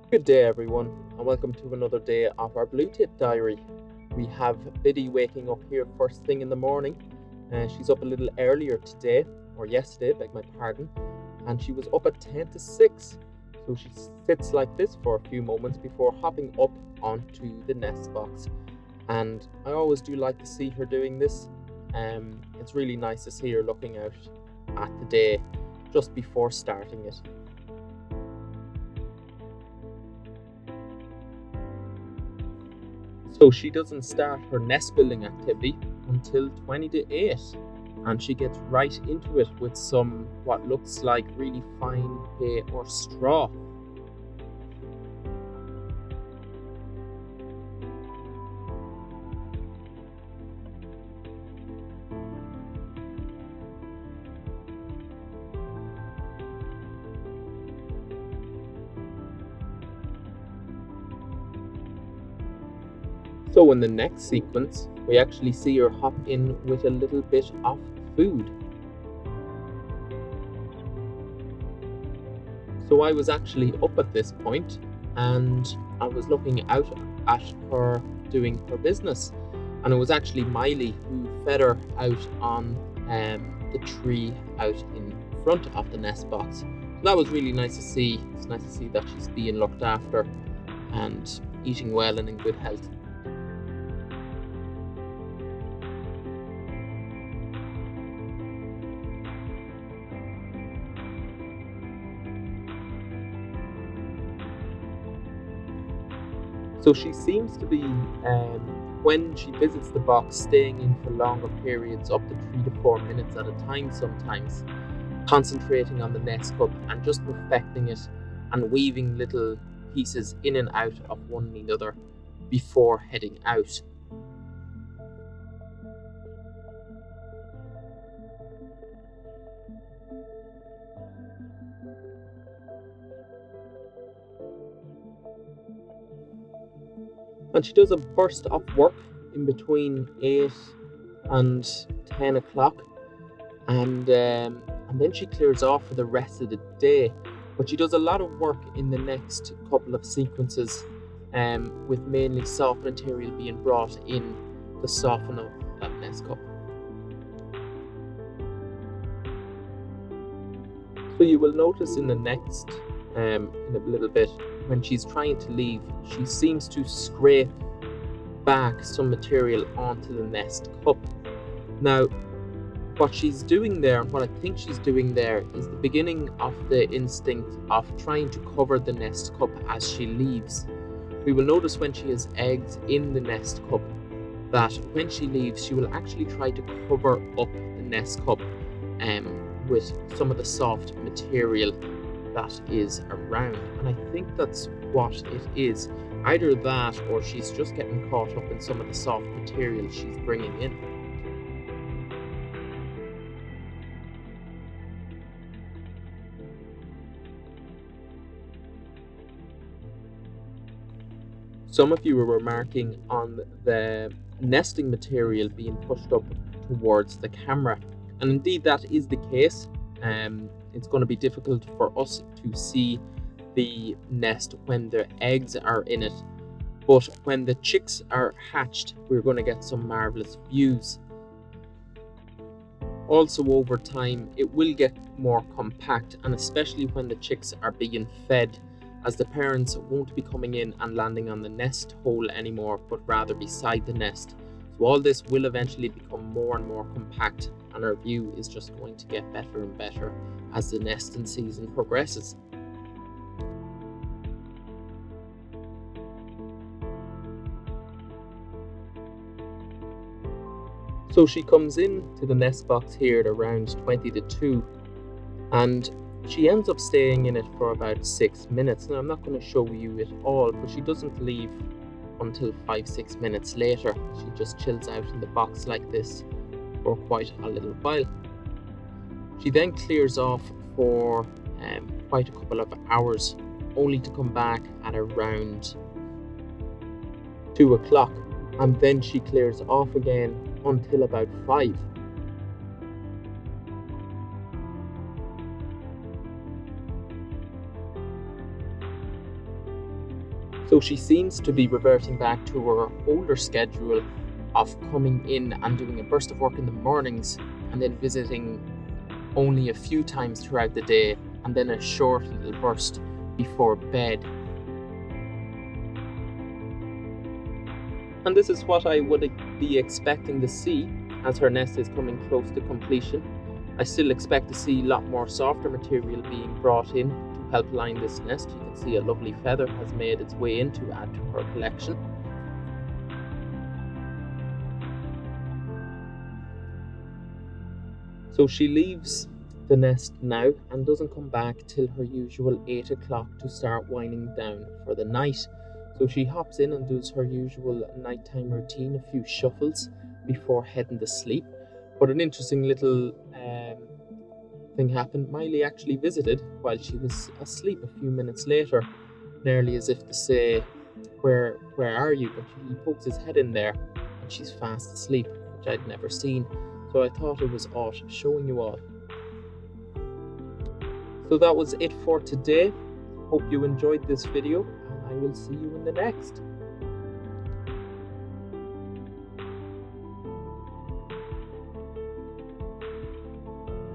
Good day, everyone, and welcome to another day of our Blue Tit Diary. We have Biddy waking up here first thing in the morning. She's up a little earlier today, or yesterday, beg my pardon, and she was up at 10 to 6. So she sits like this for a few moments before hopping up onto the nest box. And I always do like to see her doing this. It's really nice to see her looking out at the day just before starting it. So she doesn't start her nest building activity until 20 to 8, and she gets right into it with some what looks like really fine hay or straw. So in the next sequence, we actually see her hop in with a little bit of food. So I was actually up at this point and I was looking out at her doing her business. And it was actually Miley who fed her out on the tree out in front of the nest box. So that was really nice to see. It's nice to see that she's being looked after and eating well and in good health. So she seems to be, when she visits the box, staying in for longer periods, up to 3 to 4 minutes at a time sometimes, concentrating on the nest cup and just perfecting it and weaving little pieces in and out of one another before heading out. And she does a burst of work in between 8 and 10 o'clock, and then she clears off for the rest of the day. But she does a lot of work in the next couple of sequences, with mainly soft material being brought in to soften up that nest cup. So you will notice in the next, in a little bit, when she's trying to leave, she seems to scrape back some material onto the nest cup. Now, what she's doing there, and what I think she's doing there, is the beginning of the instinct of trying to cover the nest cup as she leaves. We will notice when she has eggs in the nest cup that when she leaves, she will actually try to cover up the nest cup with some of the soft material that is around. And I think that's what it is. Either that, or she's just getting caught up in some of the soft material she's bringing in. Some of you were remarking on the nesting material being pushed up towards the camera, and indeed that is the case. It's going to be difficult for us to see the nest when the eggs are in it, but when the chicks are hatched, we're going to get some marvelous views. Also, over time, it will get more compact, and especially when the chicks are being fed, as the parents won't be coming in and landing on the nest hole anymore, but rather beside the nest. So all this will eventually become more and more compact, and our view is just going to get better and better as the nesting season progresses. So she comes in to the nest box here at around 20 to 2, and she ends up staying in it for about 6 minutes. Now, I'm not going to show you it all, but she doesn't leave until 5-6 minutes later. She just chills out in the box like this for quite a little while. She then clears off for quite a couple of hours, only to come back at around 2 o'clock, and then she clears off again until about 5. So she seems to be reverting back to her older schedule of coming in and doing a burst of work in the mornings and then visiting only a few times throughout the day, and then a short little burst before bed. And this is what I would be expecting to see as her nest is coming close to completion. I still expect to see a lot more softer material being brought in to help line this nest. You can see a lovely feather has made its way in to add to her collection. So she leaves the nest now and doesn't come back till her usual 8 o'clock to start winding down for the night. So she hops in and does her usual nighttime routine, a few shuffles before heading to sleep. But an interesting little thing happened. Miley actually visited while she was asleep a few minutes later, nearly as if to say, where are you? But he pokes his head in there and she's fast asleep, which I'd never seen. So I thought it was odd showing you all. So that was it for today. Hope you enjoyed this video, and I will see you in the next.